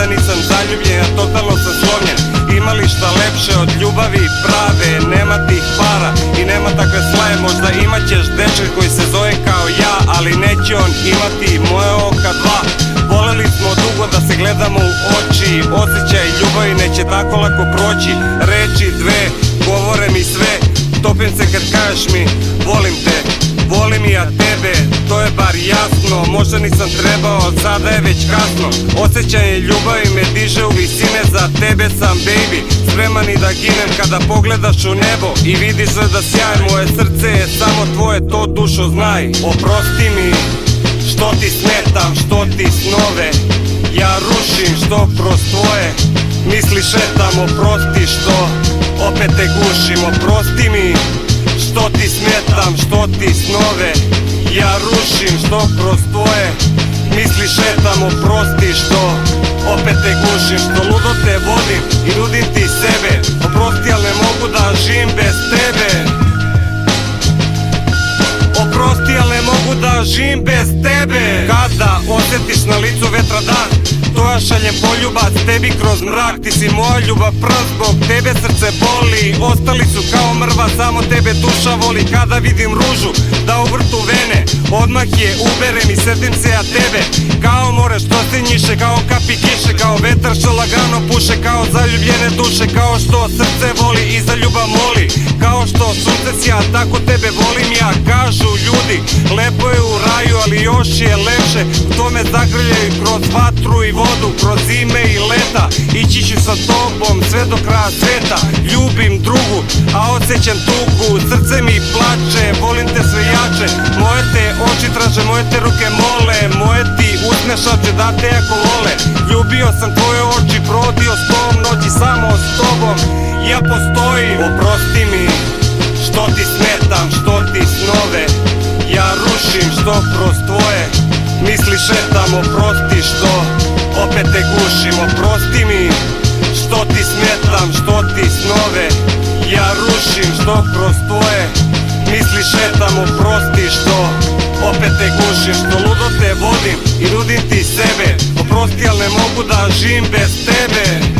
da nisam zaljubljen, a totalno sam slomljen. Ima li šta lepše od ljubavi prave? Nema tih para i nema takve slaje. Možda imaćeš dečka koji se zove kao ja, ali neće on imati moje oka dva. Voleli smo dugo da se gledamo u oči, osjećaj ljubavi neće tako lako proći. Reči dve govore mi sve, topim se kad kažeš mi volim te. Volim i ja tebe, to je bar jasno. Možda nisam trebao, sada je već kasno. Osjećanje ljubavi me diže u visine, za tebe sam baby spreman i da ginem kada pogledaš u nebo i vidiš da sjajem. Moje srce je samo tvoje, to dušo znaj. Oprosti mi što ti smetam, što ti snove ja rušim, što kroz tvoje misli šetam. Oprosti što opet te gušim, oprosti mi što ti smetam, što ti snove ja rušim, što kroz tvoje misli šetam. Oprosti što opet te gušim, što ludo te vodim i nudim ti sebe. Oprosti, ali ne mogu da živim bez tebe. Oprosti, ali ne mogu da živim bez tebe. Kada osjetiš na licu vetra dah, to ja šaljem poljubac tebi kroz mrak. Ti si moja ljubav, prst, zbog tebe srce boli. Ostali su kao mrva, samo tebe duša voli. Kada vidim ružu da u vrtu vene, odmah je uberem i setim se ja tebe. Kao more što se njiše, kao kapi kiše, kao vetar što lagano puše, kao zaljubljene duše. Kao što srce voli i za ljubav moli, kao što sunce sja, tako tebe volim ja. Kažu ljudi, lepo je u raju, ali još je lepše u tome zagrljaju kroz vatru i vodu, kroz zime i leta. Ići ću sa tobom sve do kraja sveta. Ljubim drugu, a osjećam tugu, srce mi plače, volim te sve jače. Moje te oči traže, moje te ruke mole, moje ti usne šapće da te jako vole. Ljubio sam tvoje oči, provodio s tobom noći, samo s tobom ja postojim. Oprosti mi što ti smetam, što ti snove ja rušim, što kroz tvoje misli šetam. Oprosti što opet te gušim, oprosti mi što ti smetam, što ti snove ja rušim, što kroz tvoje misli šetam. Oprosti što opet te gušim, što ludo te vodim i nudim ti sebe. Oprosti, ali ne mogu da živim bez tebe.